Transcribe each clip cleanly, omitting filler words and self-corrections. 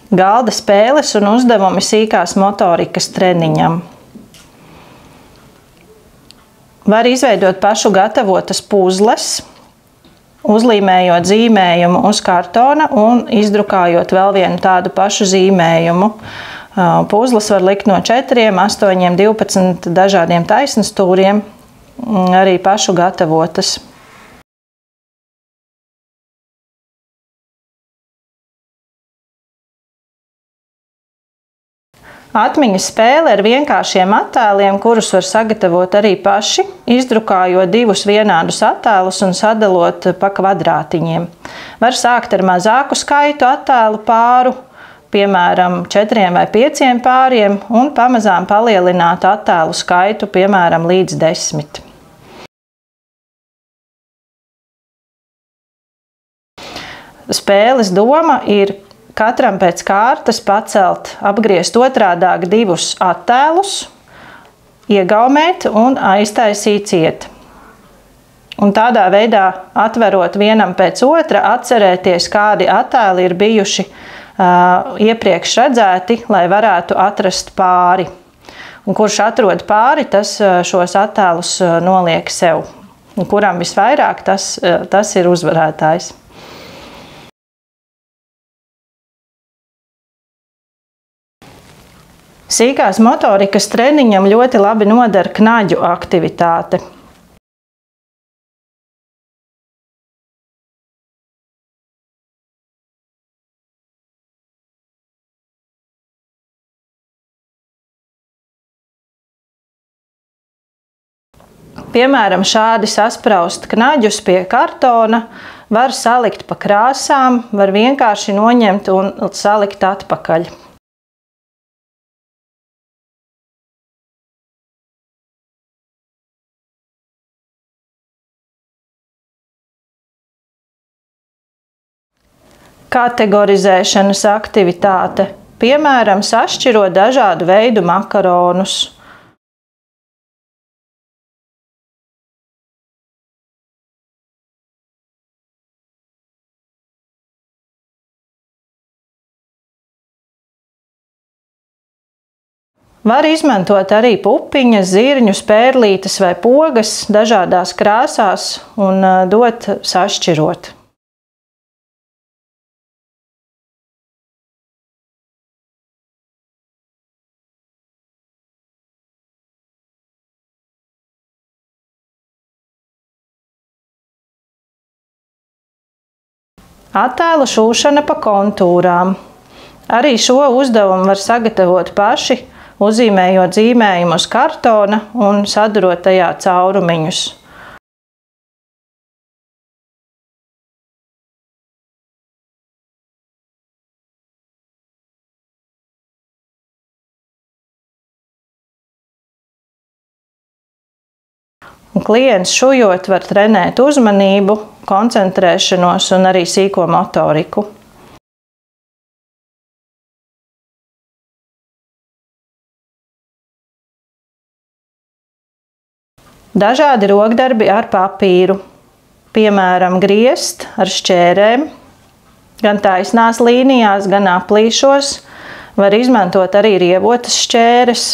Galda spēles un uzdevumi sīkās motorikas treniņam. Var izveidot pašu gatavotas puzles, uzlīmējot zīmējumu uz kartona un izdrukājot vēl vienu tādu pašu zīmējumu. Puzles var likt no 4, 8, 12 dažādiem taisnstūriem, arī pašu gatavotas. Atmiņas spēle ar vienkāršiem attēliem, kurus var sagatavot arī paši, izdrukājot 2 vienādus attēlus un sadalot pa kvadrātiņiem. Var sākt ar mazāku skaitu attēlu pāru, piemēram, 4 vai 5 pāriem, un pamazām palielināt attēlu skaitu, piemēram, līdz 10. Spēles doma ir katram pēc kārtas pacelt, apgriezt otrādāk 2 attēlus, iegaumēt un aiztaisīt ciet. Un tādā veidā, atverot vienam pēc otra, atcerēties, kādi attēli ir bijuši iepriekš redzēti, lai varētu atrast pāri. Un kurš atrod pāri, tas šos attēlus noliek sev. Un kuram visvairāk, tas ir uzvarētājs. Sīkās motorikas treniņam ļoti labi noder knaģu aktivitāte. Piemēram, šādi saspraust knaģus pie kartona var salikt pa krāsām, var vienkārši noņemt un salikt atpakaļ. Kategorizēšanas aktivitāte, piemēram, sašķirot dažādu veidu makaronus. Var izmantot arī pupiņas, zirņus, pērlītes vai pogas dažādās krāsās un dot sašķirot. Attēlu šūšana pa kontūrām. Arī šo uzdevumu var sagatavot paši, uzzīmējot zīmējumu uz kartona un sadurot tajā caurumiņus. Un klients šujot var trenēt uzmanību, koncentrēšanos un arī sīko motoriku. Dažādi rokdarbi ar papīru, piemēram, griezt ar šķērēm, gan taisnās līnijās, gan aplīšos, var izmantot arī rievotas šķēres.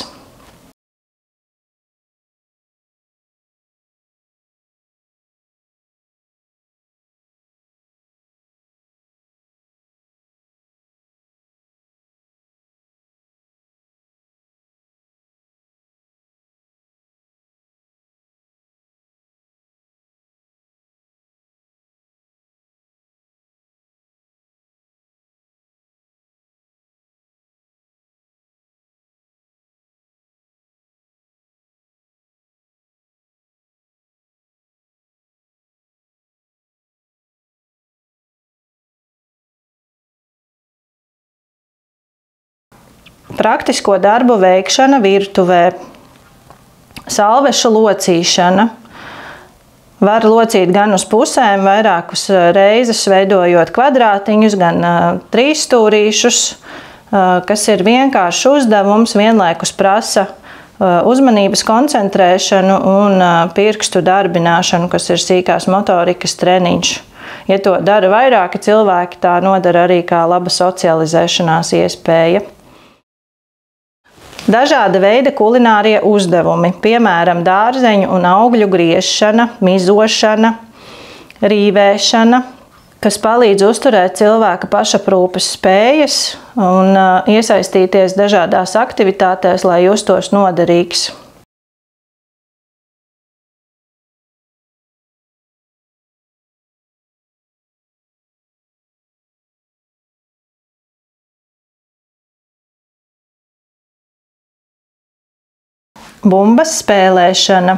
Praktisko darbu veikšana virtuvē. Salvešu locīšana. Var locīt gan uz pusēm, vairākus reizes veidojot kvadrātiņus, gan trīsstūrīšus, kas ir vienkāršs uzdevums, vienlaikus prasa uzmanības koncentrēšanu un pirkstu darbināšanu, kas ir sīkās motorikas treniņš. Ja to dara vairāki cilvēki, tā nodara arī kā laba socializēšanās iespēja. Dažāda veida kulinārie uzdevumi, piemēram, dārzeņu un augļu griešana, mizošana, rīvēšana, kas palīdz uzturēt cilvēka pašaprūpes spējas un iesaistīties dažādās aktivitātēs, lai justos noderīgs. Bumbas spēlēšana.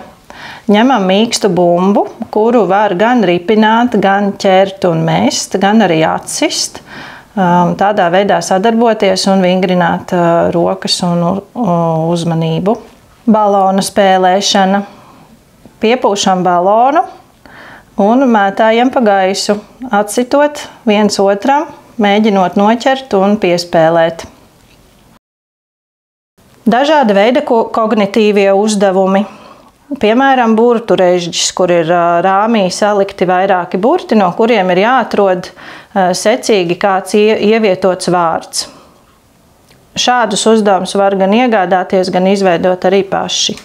Ņemam mīkstu bumbu, kuru var gan ripināt, gan ķert un mest, gan arī atsist. Tādā veidā sadarboties un vingrināt rokas un uzmanību. Balona spēlēšana. Piepūšam balonu un mētājam pa gaisu, atsitot viens otram, mēģinot noķert un piespēlēt. Dažāda veida kognitīvie uzdevumi. Piemēram, burtu režģis, kur ir rāmī salikti vairāki burti, no kuriem ir jāatrod secīgi kāds ievietots vārds. Šādus uzdevumus var gan iegādāties, gan izveidot arī paši.